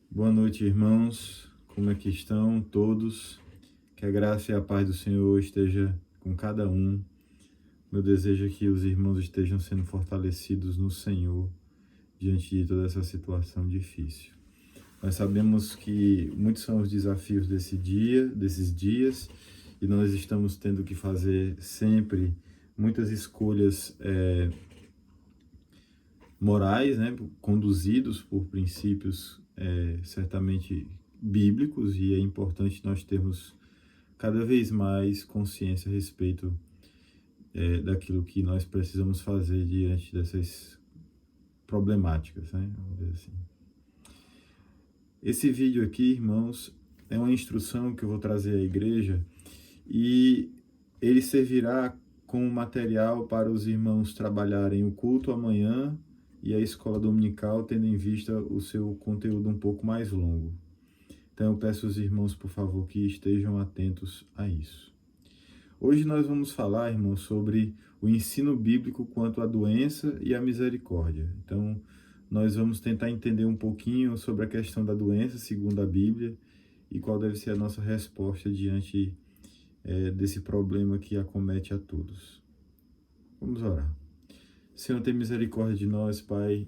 Boa noite, irmãos. Como é que estão todos? Que a graça e a paz do Senhor esteja com cada um. Meu desejo é que os irmãos estejam sendo fortalecidos no Senhor diante de toda essa situação difícil. Nós sabemos que muitos são os desafios desses dias, e nós estamos tendo que fazer sempre muitas escolhas morais, né, conduzidos por princípios certamente bíblicos, e é importante nós termos cada vez mais consciência a respeito daquilo que nós precisamos fazer diante dessas problemáticas, né, vamos dizer assim. Esse vídeo aqui, irmãos, é uma instrução que eu vou trazer à igreja, e ele servirá como material para os irmãos trabalharem o culto amanhã e a escola dominical, tendo em vista o seu conteúdo um pouco mais longo. Então eu peço aos irmãos, por favor, que estejam atentos a isso. Hoje nós vamos falar, irmãos, sobre o ensino bíblico quanto à doença e à misericórdia. Então nós vamos tentar entender um pouquinho sobre a questão da doença, segundo a Bíblia, e qual deve ser a nossa resposta diante desse problema que acomete a todos. Vamos orar. Senhor, tem misericórdia de nós, Pai,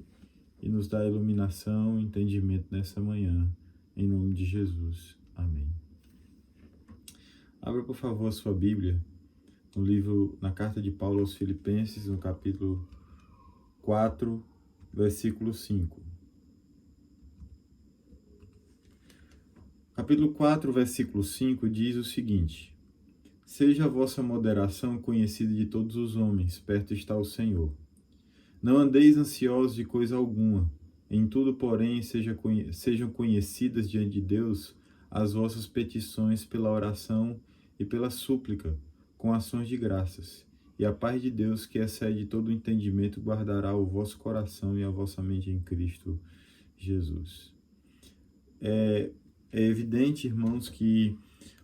e nos dá iluminação e entendimento nessa manhã. Em nome de Jesus. Amém. Abra, por favor, a sua Bíblia no livro, na carta de Paulo aos Filipenses, no capítulo 4, versículo 5. Capítulo 4, versículo 5 diz o seguinte: Seja a vossa moderação conhecida de todos os homens, perto está o Senhor. Não andeis ansiosos de coisa alguma, em tudo, porém, sejam conhecidas diante de Deus as vossas petições pela oração e pela súplica, com ações de graças. E a paz de Deus, que excede todo o entendimento, guardará o vosso coração e a vossa mente em Cristo Jesus. É evidente, irmãos, que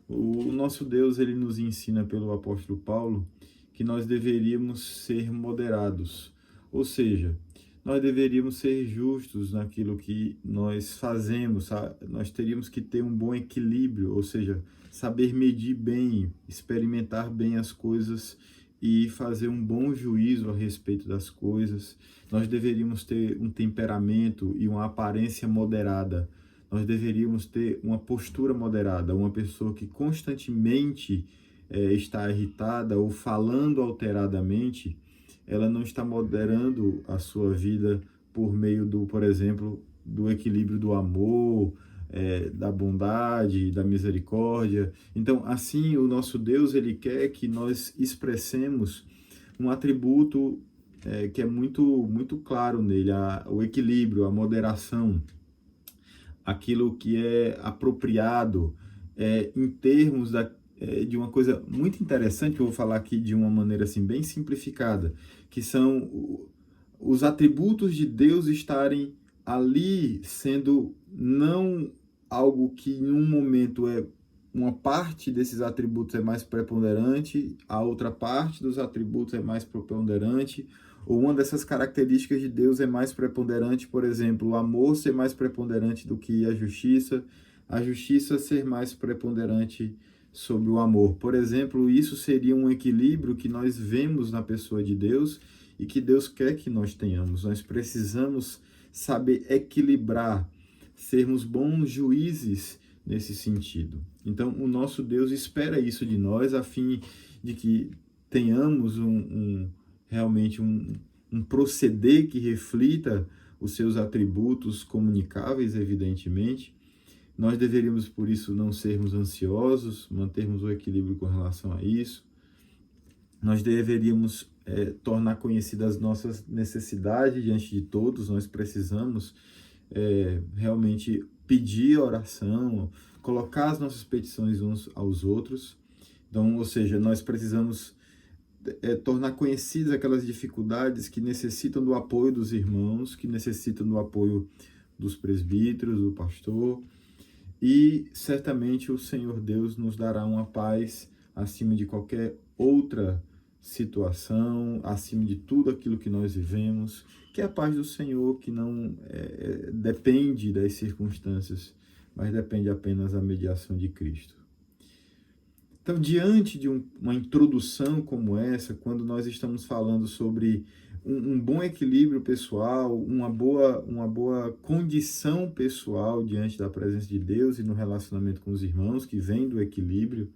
o nosso Deus, ele nos ensina pelo apóstolo Paulo que nós deveríamos ser moderados, ou seja, nós deveríamos ser justos naquilo que nós fazemos, nós teríamos que ter um bom equilíbrio, ou seja, saber medir bem, experimentar bem as coisas e fazer um bom juízo a respeito das coisas. Nós deveríamos ter um temperamento e uma aparência moderada. Nós deveríamos ter uma postura moderada, uma pessoa que constantemente está irritada ou falando alteradamente, ela não está moderando a sua vida por meio do, por exemplo, do equilíbrio do amor, da bondade, da misericórdia. Então, assim, o nosso Deus, ele quer que nós expressemos um atributo que é muito claro nele, o equilíbrio, a moderação, aquilo que é apropriado em termos de uma coisa muito interessante, que eu vou falar aqui de uma maneira assim bem simplificada, que são os atributos de Deus estarem ali sendo não algo que em um momento uma parte desses atributos é mais preponderante, a outra parte dos atributos é mais preponderante, ou uma dessas características de Deus é mais preponderante, por exemplo, o amor ser mais preponderante do que a justiça ser mais preponderante sobre o amor. Por exemplo, isso seria um equilíbrio que nós vemos na pessoa de Deus e que Deus quer que nós tenhamos. Nós precisamos saber equilibrar, sermos bons juízes nesse sentido. Então, o nosso Deus espera isso de nós, a fim de que tenhamos realmente um proceder que reflita os seus atributos comunicáveis, evidentemente. Nós deveríamos, por isso, não sermos ansiosos, mantermos o equilíbrio com relação a isso. Nós deveríamos tornar conhecidas as nossas necessidades diante de todos. Nós precisamos realmente pedir oração, colocar as nossas petições uns aos outros. Então, ou seja, nós precisamos tornar conhecidas aquelas dificuldades que necessitam do apoio dos irmãos, que necessitam do apoio dos presbíteros, do pastor, e certamente o Senhor Deus nos dará uma paz acima de qualquer outra situação, acima de tudo aquilo que nós vivemos, que é a paz do Senhor, que não depende das circunstâncias, mas depende apenas da mediação de Cristo. Então, diante de uma introdução como essa, quando nós estamos falando sobre um bom equilíbrio pessoal, uma boa condição pessoal diante da presença de Deus e no relacionamento com os irmãos, que vem do equilíbrio,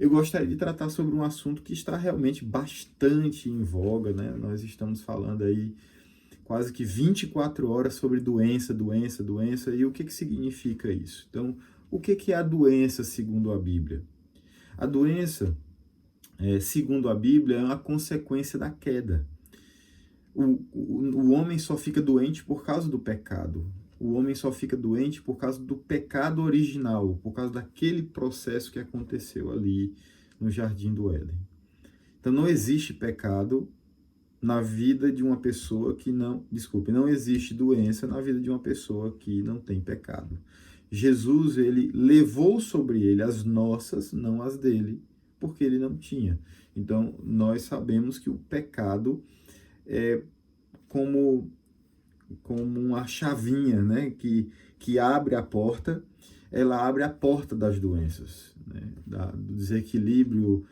eu gostaria de tratar sobre um assunto que está realmente bastante em voga, né? Nós estamos falando aí quase que 24 horas sobre doença, e o que significa isso? Então, o que é a doença segundo a Bíblia? A doença, segundo a Bíblia, é uma consequência da queda. O homem só fica doente por causa do pecado. O homem só fica doente por causa do pecado original, por causa daquele processo que aconteceu ali no Jardim do Éden. Então não existe pecado na vida de uma pessoa que não existe doença na vida de uma pessoa que não tem pecado. Jesus, ele levou sobre ele as nossas, não as dele, porque ele não tinha. Então nós sabemos que o pecado é como uma chavinha, né, que abre a porta, ela abre a porta das doenças, né, do desequilíbrio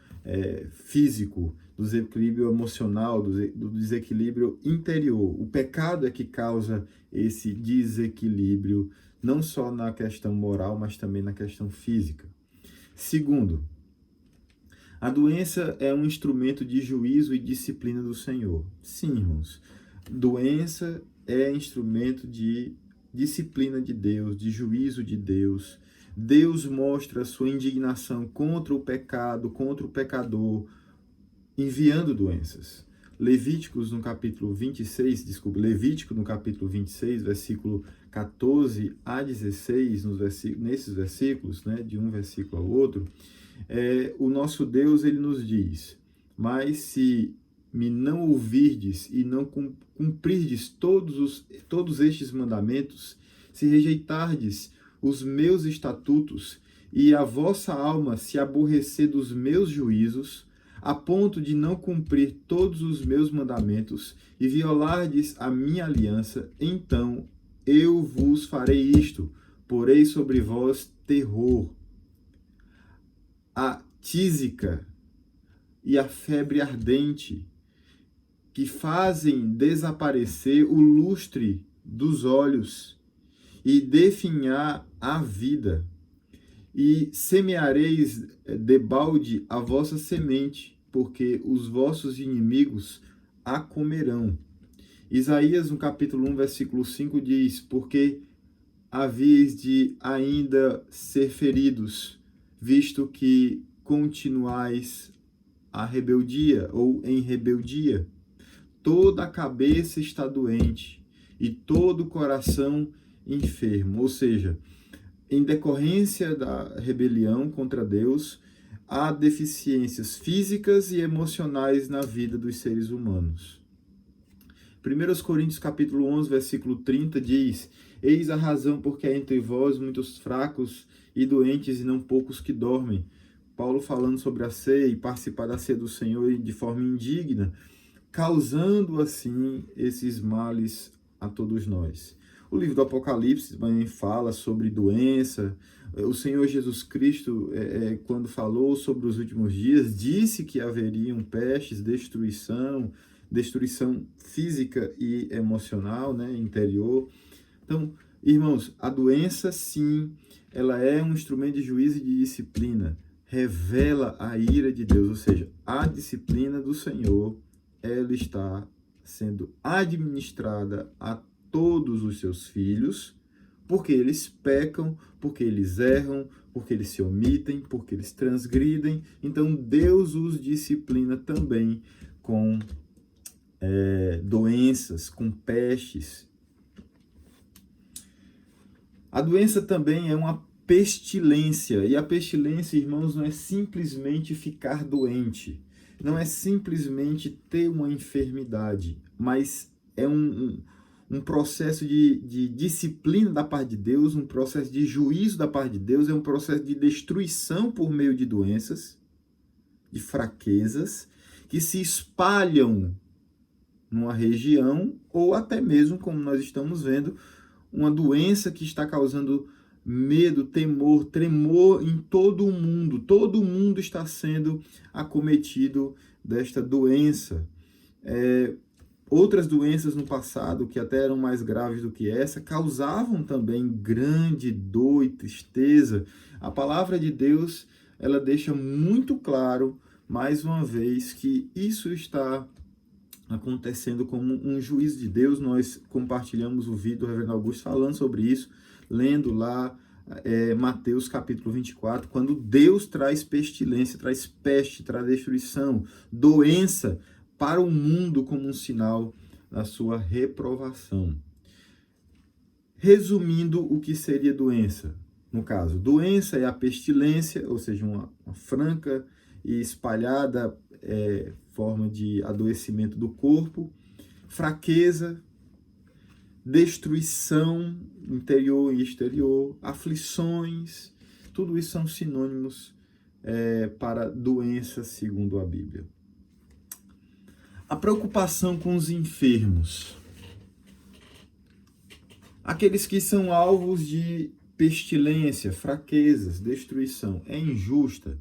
físico, do desequilíbrio emocional, do desequilíbrio interior. O pecado é que causa esse desequilíbrio, não só na questão moral, mas também na questão física. Segundo, a doença é um instrumento de juízo e disciplina do Senhor. Sim, irmãos, doença é instrumento de disciplina de Deus, de juízo de Deus. Deus mostra a sua indignação contra o pecado, contra o pecador, enviando doenças. Levítico no capítulo 26, versículo 14 a 16, nesses versículos, né, de um versículo ao outro, o nosso Deus, ele nos diz: mas se me não ouvirdes e não cumprirdes todos estes mandamentos, se rejeitardes os meus estatutos e a vossa alma se aborrecer dos meus juízos, a ponto de não cumprir todos os meus mandamentos e violardes a minha aliança, então eu vos farei isto, porei sobre vós terror, a tísica e a febre ardente, que fazem desaparecer o lustre dos olhos e definhar a vida. E semeareis debalde a vossa semente, porque os vossos inimigos a comerão. Isaías, no capítulo 1, versículo 5, diz: porque haveis de ainda ser feridos, visto que continuais a rebeldia ou em rebeldia. Toda a cabeça está doente e todo o coração enfermo. Ou seja, em decorrência da rebelião contra Deus, há deficiências físicas e emocionais na vida dos seres humanos. 1 Coríntios capítulo 11, versículo 30 diz: eis a razão porque há entre vós muitos fracos e doentes e não poucos que dormem. Paulo falando sobre a ceia e participar da ceia do Senhor de forma indigna, causando assim esses males a todos nós. O livro do Apocalipse também fala sobre doença. O Senhor Jesus Cristo, quando falou sobre os últimos dias, disse que haveriam pestes, destruição física e emocional, né, interior. Então, irmãos, a doença, sim, ela é um instrumento de juízo e de disciplina. Revela a ira de Deus, ou seja, a disciplina do Senhor, ela está sendo administrada a todos os seus filhos, porque eles pecam, porque eles erram, porque eles se omitem, porque eles transgridem. Então Deus os disciplina também com doenças, com pestes. A doença também é uma pestilência, e a pestilência, irmãos, não é simplesmente ficar doente, não é simplesmente ter uma enfermidade, mas é um processo de disciplina da parte de Deus, um processo de juízo da parte de Deus, é um processo de destruição por meio de doenças, de fraquezas, que se espalham numa região, ou até mesmo, como nós estamos vendo, uma doença que está causando medo, temor, tremor em todo o mundo. Todo mundo está sendo acometido desta doença. Outras doenças no passado, que até eram mais graves do que essa, causavam também grande dor e tristeza. A palavra de Deus, ela deixa muito claro, mais uma vez, que isso está acontecendo como um juízo de Deus. Nós compartilhamos o vídeo do Reverendo Augusto falando sobre isso, lendo lá Mateus capítulo 24, quando Deus traz pestilência, traz peste, traz destruição, doença para o mundo como um sinal da sua reprovação. Resumindo, o que seria doença? No caso, doença é a pestilência, ou seja, uma franca e espalhada forma de adoecimento do corpo, fraqueza, destruição interior e exterior, aflições, tudo isso são sinônimos para doença, segundo a Bíblia. A preocupação com os enfermos. Aqueles que são alvos de pestilência, fraquezas, destruição, é injusta.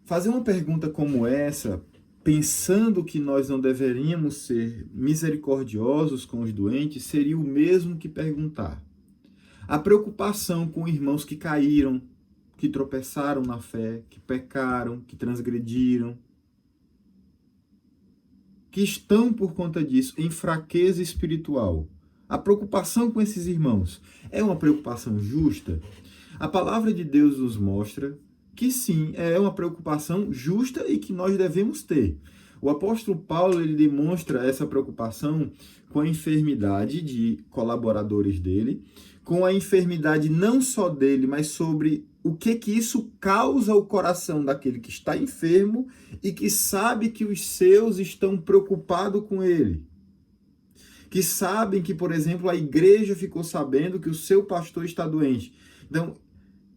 Fazer uma pergunta como essa, pensando que nós não deveríamos ser misericordiosos com os doentes, seria o mesmo que perguntar: a preocupação com irmãos que caíram, que tropeçaram na fé, que pecaram, que transgrediram, que estão por conta disso em fraqueza espiritual. A preocupação com esses irmãos é uma preocupação justa? A palavra de Deus nos mostra que sim, é uma preocupação justa e que nós devemos ter. O apóstolo Paulo, ele demonstra essa preocupação com a enfermidade de colaboradores dele, com a enfermidade não só dele, mas sobre o que isso causa ao coração daquele que está enfermo e que sabe que os seus estão preocupados com ele. Que sabem que, por exemplo, a igreja ficou sabendo que o seu pastor está doente. Então,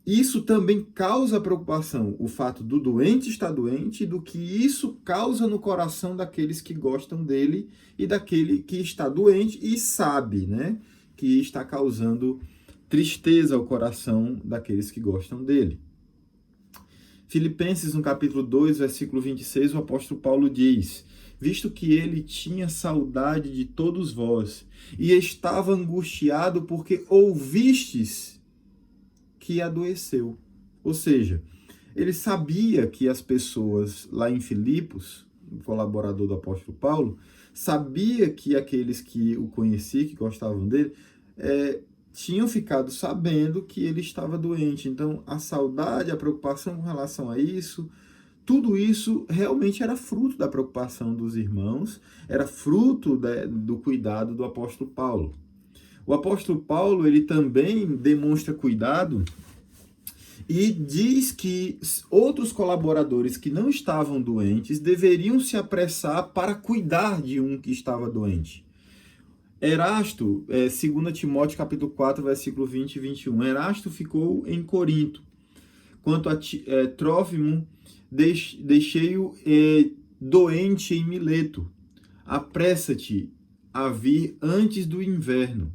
isso também causa preocupação, o fato do doente estar doente e do que isso causa no coração daqueles que gostam dele e daquele que está doente e sabe, né, que está causando tristeza ao coração daqueles que gostam dele. Filipenses, no capítulo 2, versículo 26, o apóstolo Paulo diz: visto que ele tinha saudade de todos vós e estava angustiado porque ouvistes que adoeceu. Ou seja, ele sabia que as pessoas lá em Filipos, o colaborador do apóstolo Paulo, sabia que aqueles que o conheciam, que gostavam dele, tinham ficado sabendo que ele estava doente. Então, a saudade, a preocupação com relação a isso, tudo isso realmente era fruto da preocupação dos irmãos, era fruto do cuidado do apóstolo Paulo. O apóstolo Paulo, ele também demonstra cuidado e diz que outros colaboradores que não estavam doentes deveriam se apressar para cuidar de um que estava doente. Erasto, 2 Timóteo capítulo 4, versículo 20 e 21, Erasto ficou em Corinto. Quanto a Trófimo, deixei-o doente em Mileto. Apressa-te a vir antes do inverno.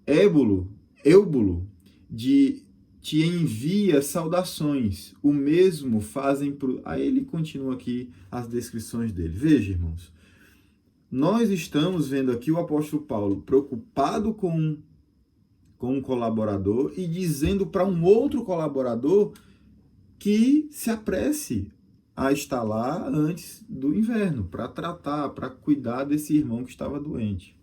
Eubulo, te envia saudações. O mesmo fazem pro... Aí ele continua aqui as descrições dele. Veja, irmãos. Nós estamos vendo aqui o apóstolo Paulo preocupado com um colaborador e dizendo para um outro colaborador que se apresse a estar lá antes do inverno, para tratar, para cuidar desse irmão que estava doente.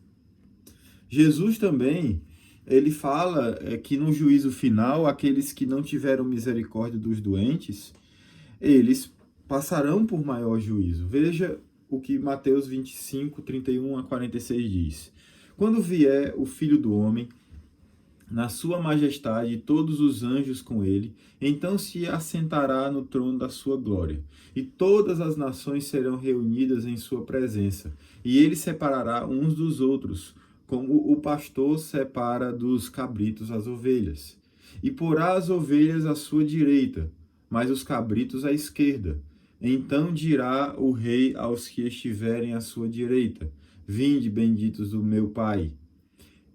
Jesus também, ele fala que no juízo final, aqueles que não tiveram misericórdia dos doentes, eles passarão por maior juízo. Veja o que Mateus 25, 31 a 46 diz. Quando vier o Filho do Homem, na sua majestade e todos os anjos com ele, então se assentará no trono da sua glória, e todas as nações serão reunidas em sua presença, e ele separará uns dos outros, como o pastor separa dos cabritos as ovelhas, e porá as ovelhas à sua direita, mas os cabritos à esquerda. Então dirá o rei aos que estiverem à sua direita: Vinde, benditos do meu Pai,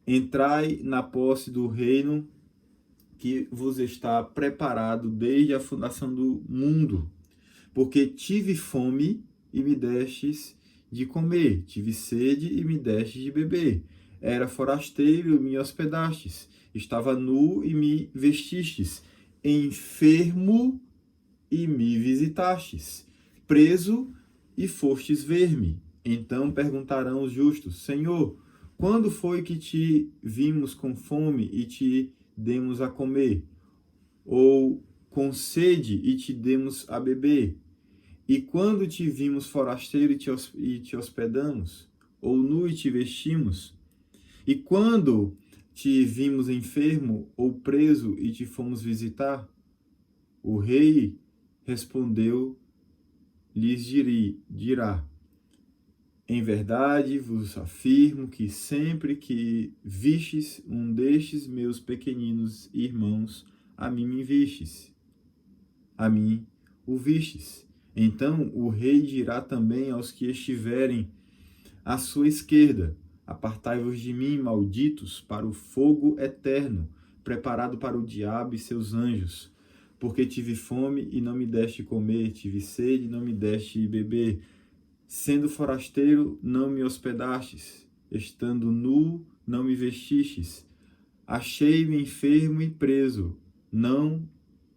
entrai na posse do reino que vos está preparado desde a fundação do mundo. Porque tive fome e me destes de comer, tive sede e me destes de beber. Era forasteiro e me hospedastes, estava nu e me vestistes, enfermo e me visitastes, preso e fostes ver-me. Então perguntarão os justos: Senhor, quando foi que te vimos com fome e te demos a comer? Ou com sede e te demos a beber? E quando te vimos forasteiro e te hospedamos? Ou nu e te vestimos? E quando te vimos enfermo ou preso e te fomos visitar? O rei respondeu, lhes dirá: Em verdade vos afirmo que sempre que vistes um destes meus pequeninos irmãos, a mim me vistes, a mim o vistes. Então o rei dirá também aos que estiverem à sua esquerda: Apartai-vos de mim, malditos, para o fogo eterno, preparado para o diabo e seus anjos. Porque tive fome e não me deste comer, tive sede e não me deste beber. Sendo forasteiro, não me hospedastes, estando nu, não me vestistes. Achei-me enfermo e preso, não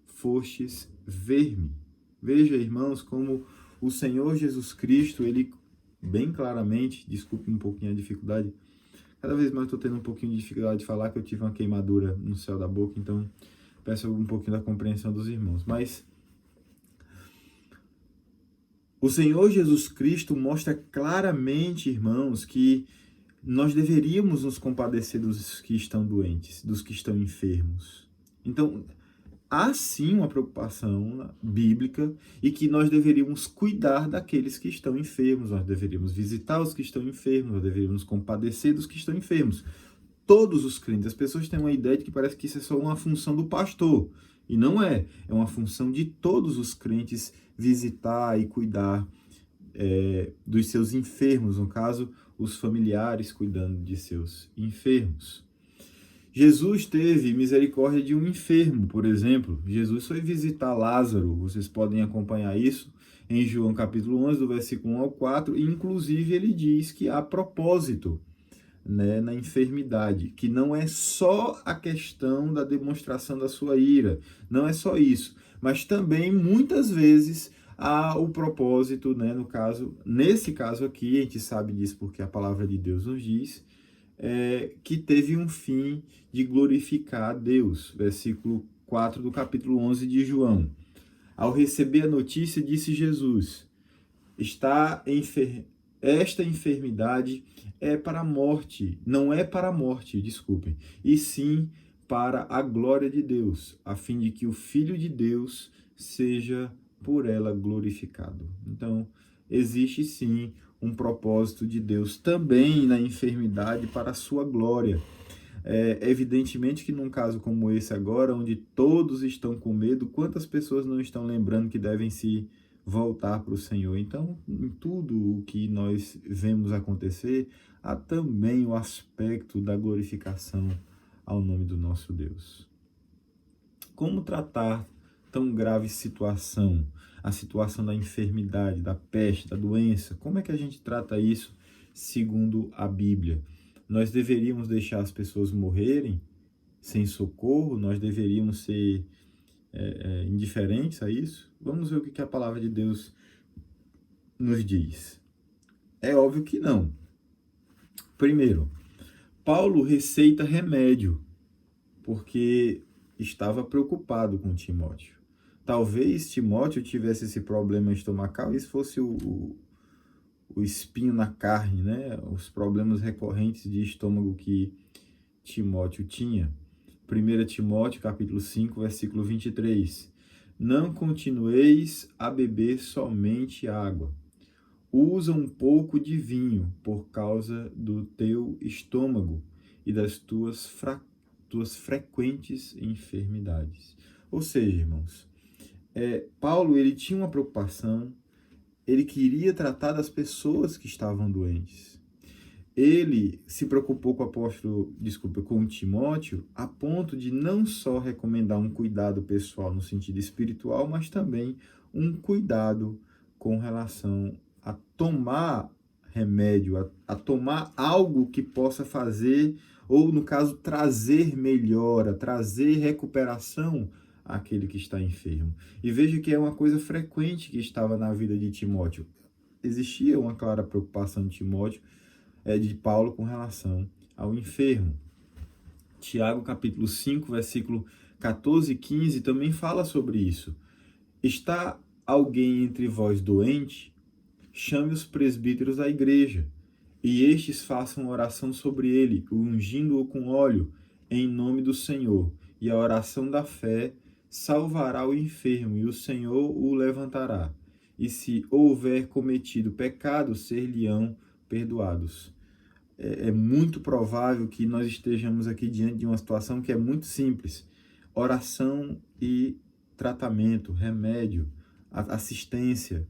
fostes ver-me. Veja, irmãos, como o Senhor Jesus Cristo, ele bem claramente, desculpe um pouquinho a dificuldade, cada vez mais estou tendo um pouquinho de dificuldade de falar, que eu tive uma queimadura no céu da boca, então peço um pouquinho da compreensão dos irmãos. Mas o Senhor Jesus Cristo mostra claramente, irmãos, que nós deveríamos nos compadecer dos que estão doentes, dos que estão enfermos. Então, há sim uma preocupação bíblica e que nós deveríamos cuidar daqueles que estão enfermos, nós deveríamos visitar os que estamos enfermos, nós deveríamos compadecer dos que estão enfermos. Todos os crentes, as pessoas têm uma ideia de que parece que isso é só uma função do pastor. E não é. É uma função de todos os crentes visitar e cuidar dos seus enfermos, no caso, os familiares cuidando de seus enfermos. Jesus teve misericórdia de um enfermo, por exemplo. Jesus foi visitar Lázaro, vocês podem acompanhar isso em João capítulo 11, do versículo 1 ao 4, e inclusive ele diz que há propósito, né, na enfermidade, que não é só a questão da demonstração da sua ira, não é só isso, mas também muitas vezes há o propósito, né, nesse caso aqui, a gente sabe disso porque a palavra de Deus nos diz, que teve um fim de glorificar a Deus, versículo 4 do capítulo 11 de João. Ao receber a notícia, disse Jesus: esta enfermidade é para a morte, não é para a morte, desculpem, e sim para a glória de Deus, a fim de que o Filho de Deus seja por ela glorificado. Então, existe sim um propósito de Deus também na enfermidade para a sua glória. Evidentemente que num caso como esse agora, onde todos estão com medo, quantas pessoas não estão lembrando que devem se voltar para o Senhor? Então, em tudo o que nós vemos acontecer, há também o aspecto da glorificação ao nome do nosso Deus. Como tratar tão grave situação? A situação da enfermidade, da peste, da doença. Como é que a gente trata isso segundo a Bíblia? Nós deveríamos deixar as pessoas morrerem sem socorro? Nós deveríamos ser indiferentes a isso? Vamos ver o que a palavra de Deus nos diz. É óbvio que não. Primeiro, Paulo receita remédio, porque estava preocupado com Timóteo. Talvez Timóteo tivesse esse problema estomacal, isso fosse o espinho na carne, né? Os problemas recorrentes de estômago que Timóteo tinha. 1 Timóteo, capítulo 5, versículo 23. Não continueis a beber somente água. Usa um pouco de vinho por causa do teu estômago e das tuas frequentes enfermidades. Ou seja, irmãos, Paulo, ele tinha uma preocupação, ele queria tratar das pessoas que estavam doentes. Ele se preocupou com o apóstolo, com Timóteo, a ponto de não só recomendar um cuidado pessoal no sentido espiritual, mas também um cuidado com relação a tomar remédio, a tomar algo que possa fazer, ou no caso, trazer melhora, trazer recuperação àquele que está enfermo. E veja que é uma coisa frequente que estava na vida de Timóteo. Existia uma clara preocupação de Timóteo, de Paulo com relação ao enfermo. Tiago, capítulo 5, versículo 14 e 15, também fala sobre isso. Está alguém entre vós doente? Chame os presbíteros da igreja, e estes façam oração sobre ele, ungindo-o com óleo, em nome do Senhor. E a oração da fé salvará o enfermo, e o Senhor o levantará. E se houver cometido pecado, ser-lhe-ão perdoados. É muito provável que nós estejamos aqui diante de uma situação que é muito simples. Oração e tratamento, remédio, assistência,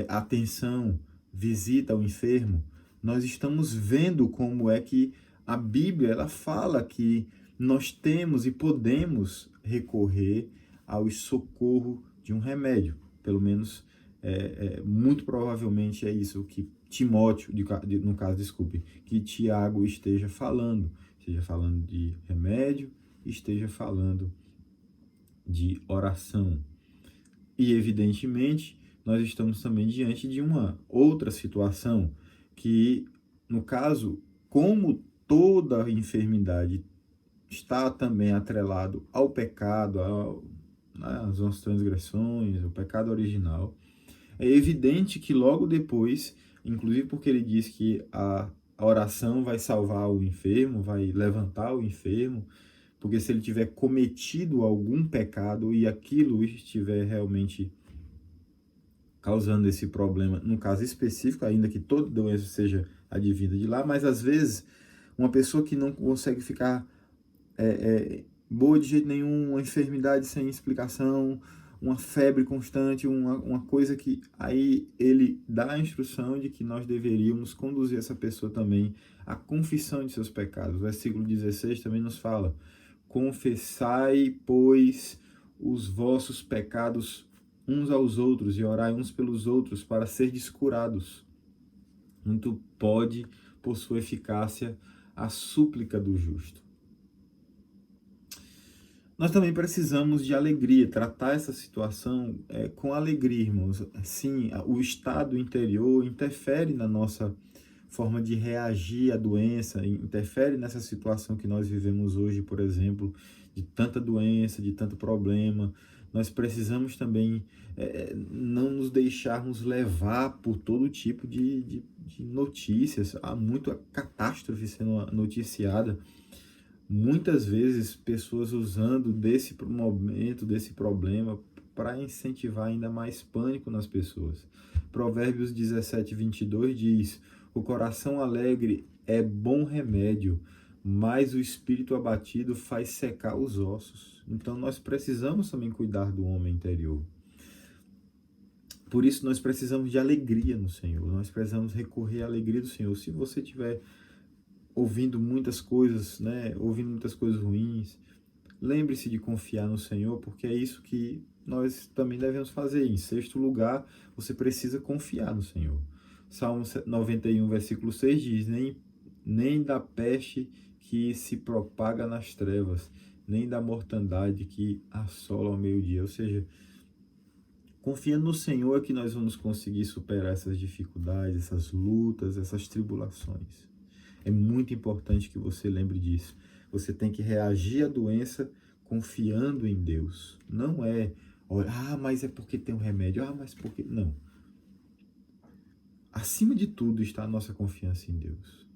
atenção, visita ao enfermo. Nós estamos vendo como é que a Bíblia ela fala que nós temos e podemos recorrer ao socorro de um remédio. Pelo menos, muito provavelmente é isso que Timóteo, no caso, desculpe, que Tiago esteja falando de remédio, esteja falando de oração. E, evidentemente, nós estamos também diante de uma outra situação que, no caso, como toda enfermidade está também atrelado ao pecado, às nossas transgressões, ao pecado original, é evidente que logo depois, inclusive porque ele diz que a oração vai salvar o enfermo, vai levantar o enfermo, porque se ele tiver cometido algum pecado e aquilo estiver realmente causando esse problema, no caso específico, ainda que toda doença seja advinda de lá, mas às vezes uma pessoa que não consegue ficar boa de jeito nenhum, uma enfermidade sem explicação, uma febre constante, uma coisa que aí ele dá a instrução de que nós deveríamos conduzir essa pessoa também à confissão de seus pecados. O versículo 16 também nos fala: confessai, pois, os vossos pecados uns aos outros e orai uns pelos outros para serdes curados. Muito pode, por sua eficácia, a súplica do justo. Nós também precisamos de alegria, tratar essa situação com alegria, irmãos. Sim, o estado interior interfere na nossa forma de reagir à doença, interfere nessa situação que nós vivemos hoje, por exemplo, de tanta doença, de tanto problema. Nós precisamos também não nos deixarmos levar por todo tipo de notícias. Há muita catástrofe sendo noticiada. Muitas vezes, pessoas usando desse momento, desse problema, para incentivar ainda mais pânico nas pessoas. Provérbios 17, 22 diz: o coração alegre é bom remédio, mas o espírito abatido faz secar os ossos. Então, nós precisamos também cuidar do homem interior. Por isso, nós precisamos de alegria no Senhor. Nós precisamos recorrer à alegria do Senhor. Se você tiver ouvindo muitas coisas, ouvindo muitas coisas ruins, lembre-se de confiar no Senhor, porque é isso que nós também devemos fazer. Em sexto lugar, você precisa confiar no Senhor. Salmo 91, versículo 6 diz: nem da peste que se propaga nas trevas, nem da mortandade que assola ao meio-dia. Ou seja, confiando no Senhor é que nós vamos conseguir superar essas dificuldades, essas lutas, essas tribulações. É muito importante que você lembre disso. Você tem que reagir à doença confiando em Deus. Não é, mas é porque tem um remédio. Mas porque... Não. Acima de tudo está a nossa confiança em Deus.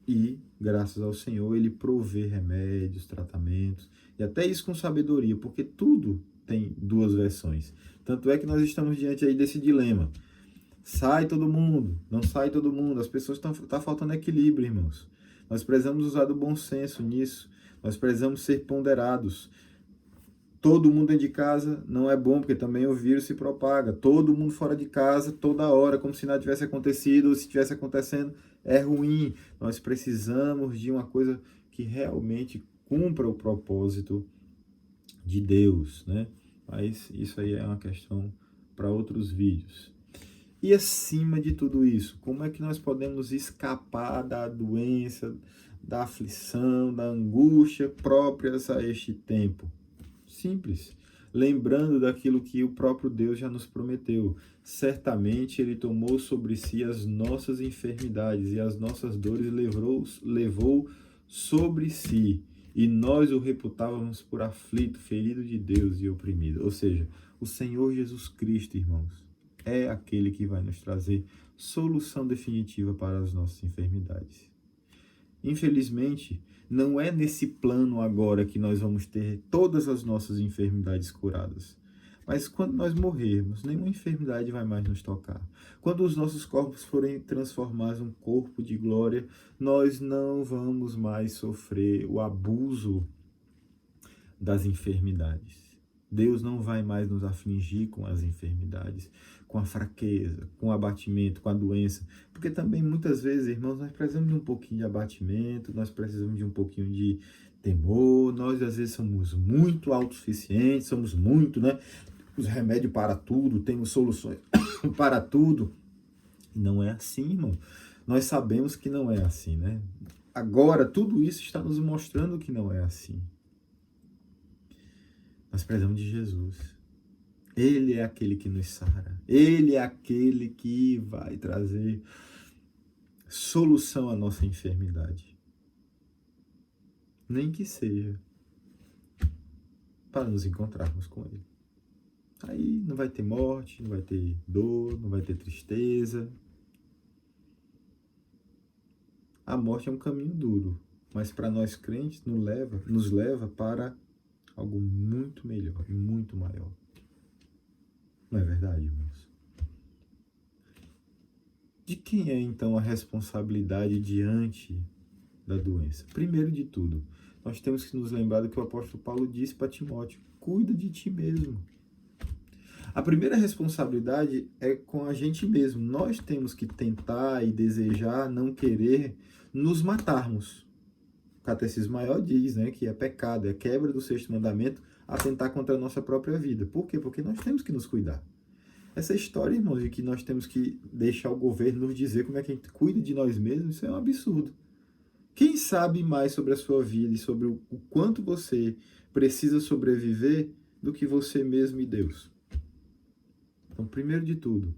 E, graças ao Senhor, Ele provê remédios, tratamentos, e até isso com sabedoria, porque tudo tem duas versões. Tanto é que nós estamos diante aí desse dilema. Sai todo mundo, não sai todo mundo. As pessoas tá faltando equilíbrio, irmãos. Nós precisamos usar do bom senso nisso. Nós precisamos ser ponderados. Todo mundo dentro de casa não é bom, porque também o vírus se propaga. Todo mundo fora de casa, toda hora, como se nada tivesse acontecido, ou se tivesse acontecendo, é ruim. Nós precisamos de uma coisa que realmente cumpra o propósito de Deus, né? Mas isso aí é uma questão para outros vídeos. E acima de tudo isso, como é que nós podemos escapar da doença, da aflição, da angústia próprias a este tempo? Simples. Lembrando daquilo que o próprio Deus já nos prometeu. Certamente Ele tomou sobre si as nossas enfermidades e as nossas dores levou sobre si. E nós o reputávamos por aflito, ferido de Deus e oprimido. Ou seja, o Senhor Jesus Cristo, irmãos, é aquele que vai nos trazer solução definitiva para as nossas enfermidades. Infelizmente, não é nesse plano agora que nós vamos ter todas as nossas enfermidades curadas. Mas quando nós morrermos, nenhuma enfermidade vai mais nos tocar. Quando os nossos corpos forem transformados em um corpo de glória, nós não vamos mais sofrer o abuso das enfermidades. Deus não vai mais nos afligir com as enfermidades, com a fraqueza, com o abatimento, com a doença. Porque também, muitas vezes, irmãos, nós precisamos de um pouquinho de abatimento, nós precisamos de um pouquinho de temor, nós às vezes somos muito autossuficientes, somos muito, né? Os remédios para tudo, temos soluções para tudo. Não é assim, irmão. Nós sabemos que não é assim, né? Agora, tudo isso está nos mostrando que não é assim. Nós precisamos de Jesus. Ele é aquele que nos sara. Ele é aquele que vai trazer solução à nossa enfermidade. Nem que seja para nos encontrarmos com Ele. Aí não vai ter morte, não vai ter dor, não vai ter tristeza. A morte é um caminho duro, mas para nós crentes nos leva para algo muito melhor e muito maior. Não é verdade, irmãos? De quem é então a responsabilidade diante da doença? Primeiro de tudo, nós temos que nos lembrar do que o apóstolo Paulo disse para Timóteo: cuida de ti mesmo. A primeira responsabilidade é com a gente mesmo. Nós temos que tentar e desejar, não querer, nos matarmos. O Catecismo Maior diz, né, que é pecado, é quebra do sexto mandamento atentar contra a nossa própria vida. Por quê? Porque nós temos que nos cuidar. Essa história, irmãos, de que nós temos que deixar o governo nos dizer como é que a gente cuida de nós mesmos, isso é um absurdo. Quem sabe mais sobre a sua vida e sobre o quanto você precisa sobreviver do que você mesmo e Deus? Então, primeiro de tudo,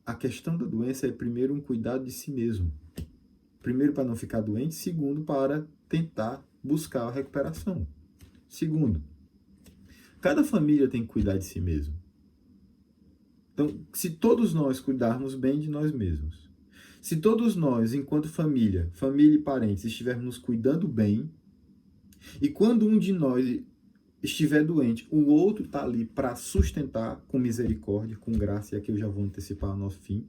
a questão da doença é primeiro um cuidado de si mesmo. Primeiro, para não ficar doente. Segundo, para tentar buscar a recuperação. Segundo, cada família tem que cuidar de si mesmo. Então, se todos nós cuidarmos bem de nós mesmos, se todos nós, enquanto família e parentes, estivermos nos cuidando bem, e quando um de nós estiver doente, o outro está ali para sustentar com misericórdia, com graça, e aqui eu já vou antecipar o nosso fim,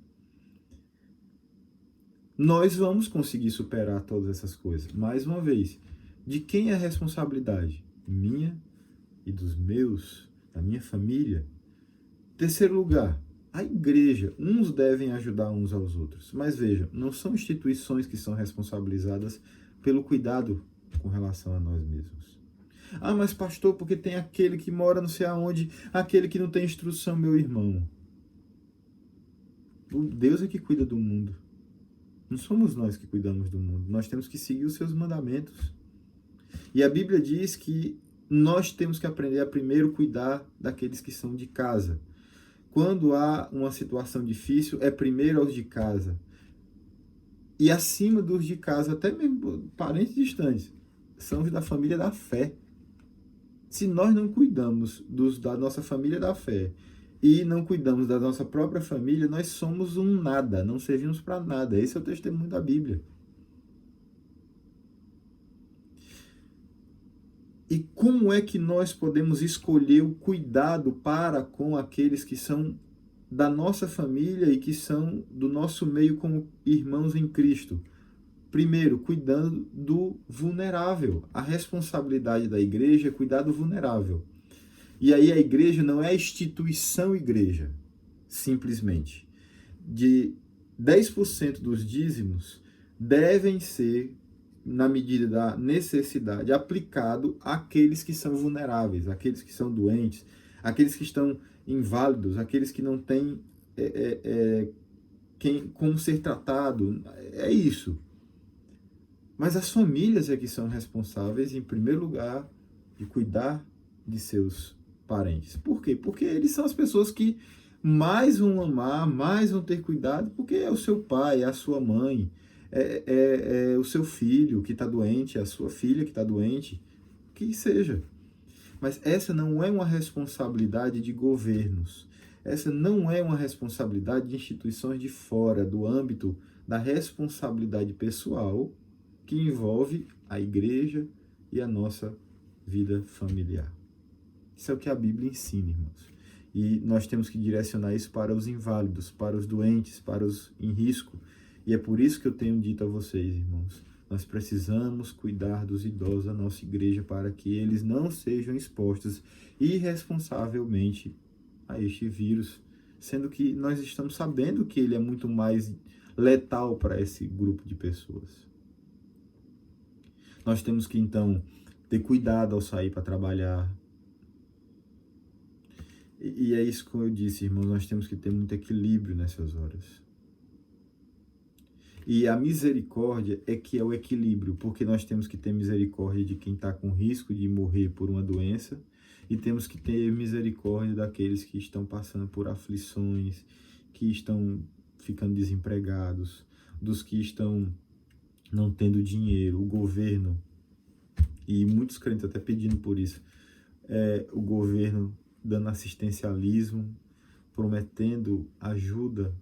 nós vamos conseguir superar todas essas coisas. Mais uma vez, de quem é a responsabilidade? Minha e dos meus, da minha família. Terceiro lugar, a igreja. Uns devem ajudar uns aos outros. Mas vejam, não são instituições que são responsabilizadas pelo cuidado com relação a nós mesmos. Ah, mas pastor, porque tem aquele que mora não sei aonde, aquele que não tem instrução, meu irmão. O Deus é que cuida do mundo. Não somos nós que cuidamos do mundo. Nós temos que seguir os seus mandamentos. E a Bíblia diz que nós temos que aprender a primeiro cuidar daqueles que são de casa. Quando há uma situação difícil, é primeiro aos de casa. E acima dos de casa, até mesmo parentes distantes, são os da família da fé. Se nós não cuidamos da nossa família da fé e não cuidamos da nossa própria família, nós somos um nada, não servimos para nada. Esse é o testemunho da Bíblia. E como é que nós podemos escolher o cuidado para com aqueles que são da nossa família e que são do nosso meio como irmãos em Cristo? Primeiro, cuidando do vulnerável. A responsabilidade da igreja é cuidar do vulnerável. E aí a igreja não é a instituição igreja, simplesmente. De 10% dos dízimos devem ser, na medida da necessidade, aplicado àqueles que são vulneráveis, àqueles que são doentes, àqueles que estão inválidos, àqueles que não têm como ser tratado. É isso. Mas as famílias é que são responsáveis, em primeiro lugar, de cuidar de seus parentes. Por quê? Porque eles são as pessoas que mais vão amar, mais vão ter cuidado, porque é o seu pai, é a sua mãe, é o seu filho que está doente, é a sua filha que está doente, que seja. Mas essa não é uma responsabilidade de governos. Essa não é uma responsabilidade de instituições de fora do âmbito da responsabilidade pessoal que envolve a igreja e a nossa vida familiar. Isso é o que a Bíblia ensina, irmãos. E nós temos que direcionar isso para os inválidos, para os doentes, para os em risco. E é por isso que eu tenho dito a vocês, irmãos, nós precisamos cuidar dos idosos da nossa igreja para que eles não sejam expostos irresponsavelmente a este vírus, sendo que nós estamos sabendo que ele é muito mais letal para esse grupo de pessoas. Nós temos que, então, ter cuidado ao sair para trabalhar. E é isso que eu disse, irmãos, nós temos que ter muito equilíbrio nessas horas. E a misericórdia é que é o equilíbrio, porque nós temos que ter misericórdia de quem está com risco de morrer por uma doença e temos que ter misericórdia daqueles que estão passando por aflições, que estão ficando desempregados, dos que estão não tendo dinheiro, o governo, e muitos crentes até pedindo por isso, o governo dando assistencialismo, prometendo ajuda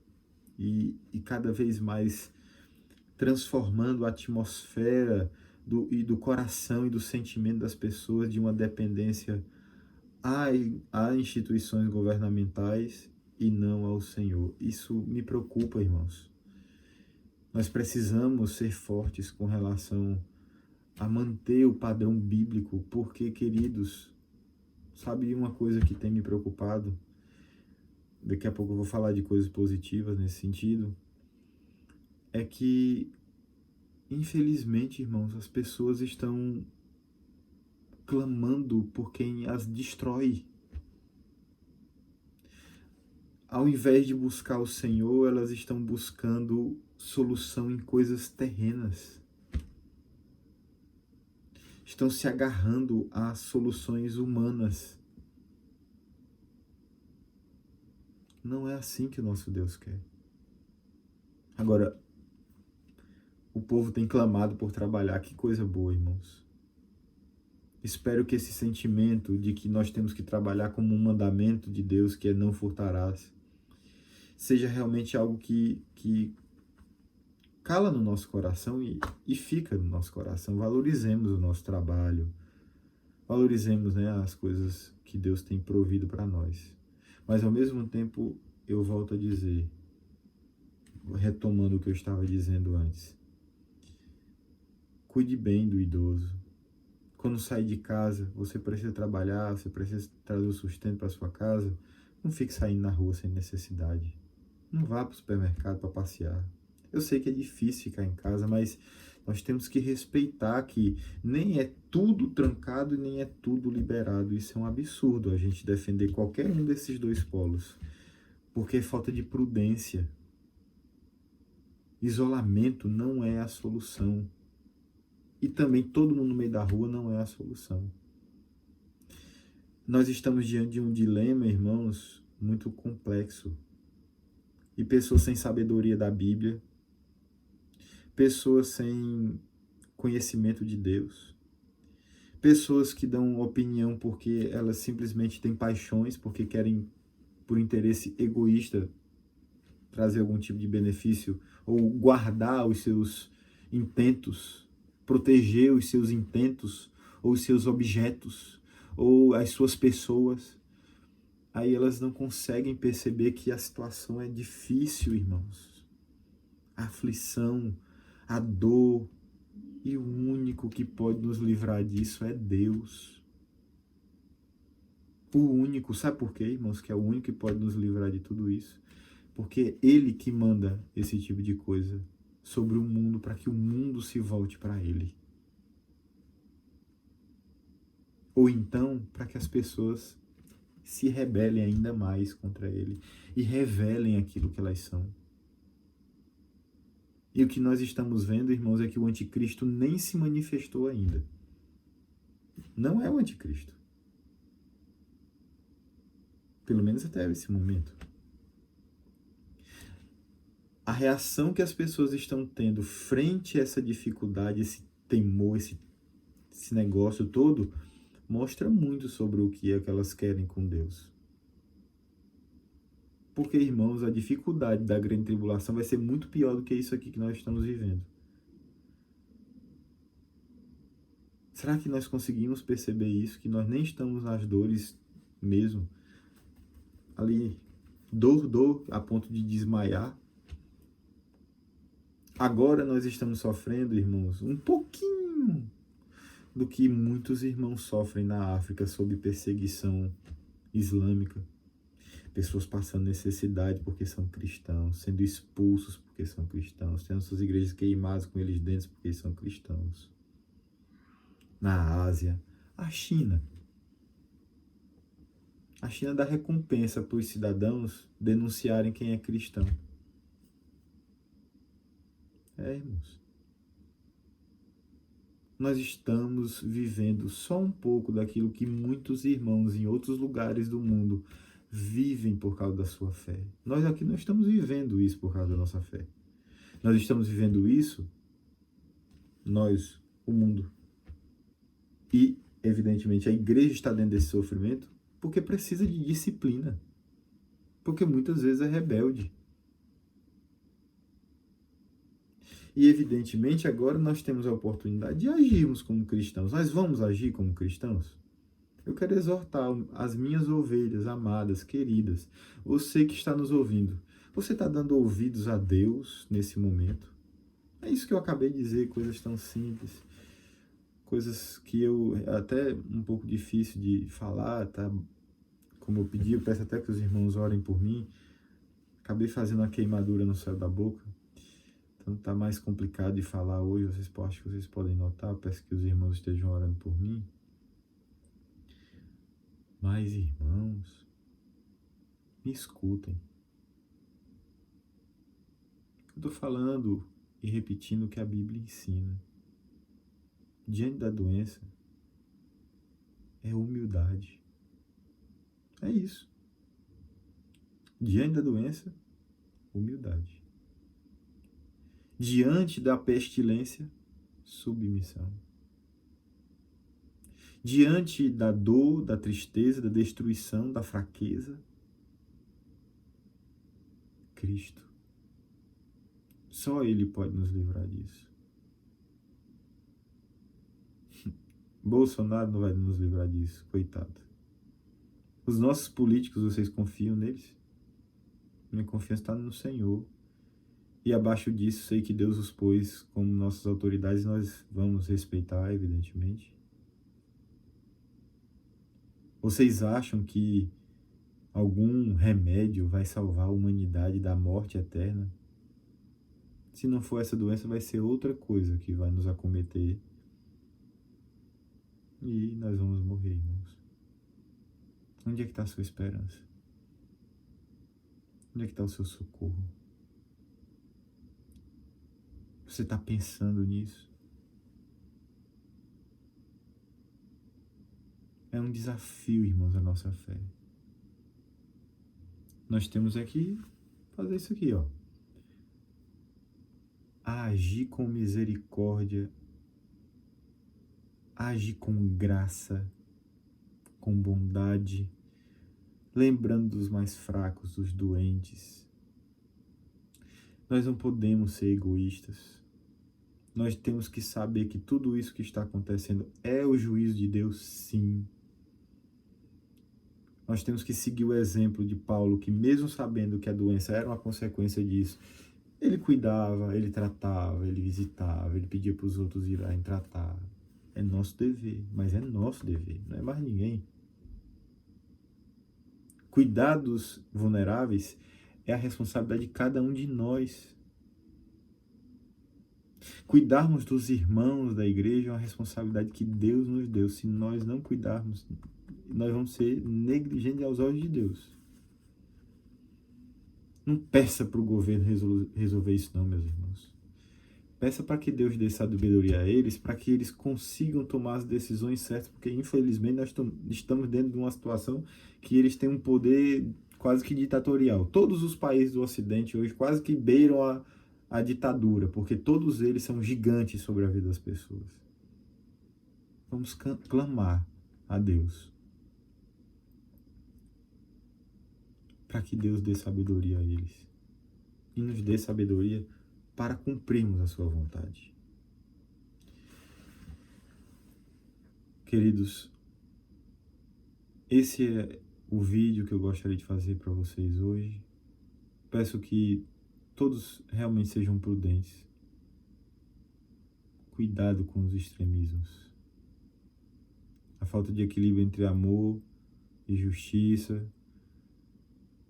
e cada vez mais transformando a atmosfera do coração e do sentimento das pessoas de uma dependência a instituições governamentais e não ao Senhor. Isso me preocupa, irmãos. Nós precisamos ser fortes com relação a manter o padrão bíblico, porque, queridos, sabe uma coisa que tem me preocupado? Daqui a pouco eu vou falar de coisas positivas nesse sentido. É que, infelizmente, irmãos, as pessoas estão clamando por quem as destrói. Ao invés de buscar o Senhor, elas estão buscando solução em coisas terrenas. Estão se agarrando a soluções humanas. Não é assim que o nosso Deus quer. Agora, o povo tem clamado por trabalhar. Que coisa boa, irmãos. Espero que esse sentimento de que nós temos que trabalhar como um mandamento de Deus, que é não furtarás, seja realmente algo que cala no nosso coração e fica no nosso coração. Valorizemos o nosso trabalho. Valorizemos, as coisas que Deus tem provido para nós. Mas, ao mesmo tempo, eu volto a dizer, retomando o que eu estava dizendo antes, cuide bem do idoso. Quando sai de casa, você precisa trabalhar, você precisa trazer o sustento para sua casa, não fique saindo na rua sem necessidade. Não vá para o supermercado para passear. Eu sei que é difícil ficar em casa, mas nós temos que respeitar que nem é tudo trancado e nem é tudo liberado. Isso é um absurdo, a gente defender qualquer um desses dois polos, porque é falta de prudência. Isolamento não é a solução. E também todo mundo no meio da rua não é a solução. Nós estamos diante de um dilema, irmãos, muito complexo. E pessoas sem sabedoria da Bíblia, pessoas sem conhecimento de Deus, pessoas que dão opinião porque elas simplesmente têm paixões, porque querem, por interesse egoísta, trazer algum tipo de benefício ou guardar os seus intentos, proteger os seus intentos ou os seus objetos ou as suas pessoas. Aí elas não conseguem perceber que a situação é difícil, irmãos. A aflição, a dor, e o único que pode nos livrar disso é Deus. O único, sabe por quê, irmãos, que é o único que pode nos livrar de tudo isso? Porque é Ele que manda esse tipo de coisa sobre o mundo para que o mundo se volte para Ele. Ou então, para que as pessoas se rebelem ainda mais contra Ele e revelem aquilo que elas são. E o que nós estamos vendo, irmãos, é que o anticristo nem se manifestou ainda. Não é o anticristo. Pelo menos até esse momento. A reação que as pessoas estão tendo frente a essa dificuldade, esse temor, esse negócio todo, mostra muito sobre o que é que elas querem com Deus. Porque, irmãos, a dificuldade da grande tribulação vai ser muito pior do que isso aqui que nós estamos vivendo. Será que nós conseguimos perceber isso? Que nós nem estamos nas dores mesmo? Ali, dor, a ponto de desmaiar. Agora nós estamos sofrendo, irmãos, um pouquinho do que muitos irmãos sofrem na África sob perseguição islâmica. Pessoas passando necessidade porque são cristãos, sendo expulsos porque são cristãos, tendo suas igrejas queimadas com eles dentro porque são cristãos. Na Ásia, a China. A China dá recompensa para os cidadãos denunciarem quem é cristão. Irmãos. Nós estamos vivendo só um pouco daquilo que muitos irmãos em outros lugares do mundo vivem por causa da sua fé. Nós aqui não estamos vivendo isso por causa da nossa fé. Nós estamos vivendo isso, nós, o mundo. E, evidentemente, a igreja está dentro desse sofrimento porque precisa de disciplina. Porque muitas vezes é rebelde. E, evidentemente, agora nós temos a oportunidade de agirmos como cristãos. Nós vamos agir como cristãos? Eu quero exortar as minhas ovelhas amadas, queridas. Você que está nos ouvindo. Você está dando ouvidos a Deus nesse momento? É isso que eu acabei de dizer, coisas tão simples. Coisas que até um pouco difícil de falar, tá? Como eu pedi, eu peço até que os irmãos orem por mim. Acabei fazendo uma queimadura no céu da boca. Então tá mais complicado de falar hoje, acho que vocês podem notar, eu peço que os irmãos estejam orando por mim. Mas, irmãos, me escutem. Eu estou falando e repetindo o que a Bíblia ensina. Diante da doença, é humildade. É isso. Diante da doença, humildade. Diante da pestilência, submissão. Diante da dor, da tristeza, da destruição, da fraqueza, Cristo. Só Ele pode nos livrar disso. Bolsonaro não vai nos livrar disso, coitado. Os nossos políticos, vocês confiam neles? Minha confiança está no Senhor. E abaixo disso, sei que Deus os pôs como nossas autoridades e nós vamos respeitar, evidentemente. Vocês acham que algum remédio vai salvar a humanidade da morte eterna? Se não for essa doença, vai ser outra coisa que vai nos acometer. E nós vamos morrer, irmãos. Onde é que está a sua esperança? Onde é que está o seu socorro? Você está pensando nisso? É um desafio, irmãos, a nossa fé. Nós temos aqui fazer isso aqui, ó. Agir com misericórdia, agir com graça, com bondade, lembrando dos mais fracos, dos doentes. Nós não podemos ser egoístas. Nós temos que saber que tudo isso que está acontecendo é o juízo de Deus, sim. Nós temos que seguir o exemplo de Paulo, que mesmo sabendo que a doença era uma consequência disso, ele cuidava, ele tratava, ele visitava, ele pedia para os outros irem tratar. É nosso dever, mas é nosso dever, não é mais ninguém. Cuidar dos vulneráveis é a responsabilidade de cada um de nós. Cuidarmos dos irmãos da igreja é uma responsabilidade que Deus nos deu. Se nós não cuidarmos, nós vamos ser negligentes aos olhos de Deus. Não peça para o governo resolver isso não, meus irmãos. Peça para que Deus dê sabedoria a eles, para que eles consigam tomar as decisões certas, porque infelizmente nós estamos dentro de uma situação que eles têm um poder quase que ditatorial. Todos os países do Ocidente hoje quase que beiram a ditadura, porque todos eles são gigantes sobre a vida das pessoas. Vamos clamar a Deus para que Deus dê sabedoria a eles e nos dê sabedoria para cumprirmos a sua vontade. Queridos, esse é o vídeo que eu gostaria de fazer para vocês hoje. Peço que todos realmente sejam prudentes. Cuidado com os extremismos. A falta de equilíbrio entre amor e justiça,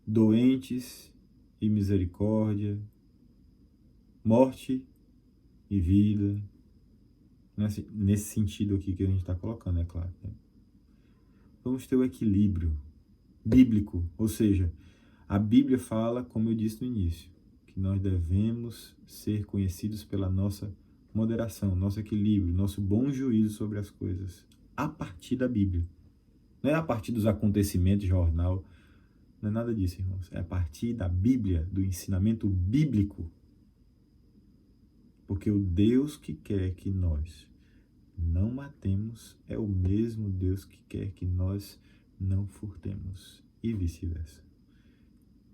doentes e misericórdia, morte e vida, nesse sentido aqui que a gente está colocando, é claro. Né? Vamos ter o equilíbrio bíblico, ou seja, a Bíblia fala, como eu disse no início, que nós devemos ser conhecidos pela nossa moderação, nosso equilíbrio, nosso bom juízo sobre as coisas, a partir da Bíblia. Não é a partir dos acontecimentos de jornal, não é nada disso, irmãos. É a partir da Bíblia, do ensinamento bíblico. Porque o Deus que quer que nós não matemos é o mesmo Deus que quer que nós não furtemos. E vice-versa.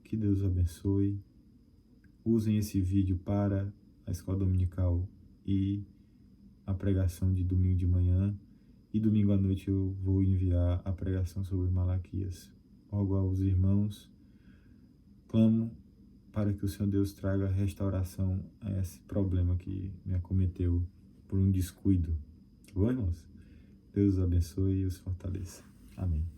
Que Deus abençoe. Usem esse vídeo para a escola dominical e a pregação de domingo de manhã. E domingo à noite eu vou enviar a pregação sobre Malaquias. Rogo aos irmãos, clamo para que o Senhor Deus traga restauração a esse problema que me acometeu por um descuido. Tá bom, irmãos? Deus os abençoe e os fortaleça. Amém.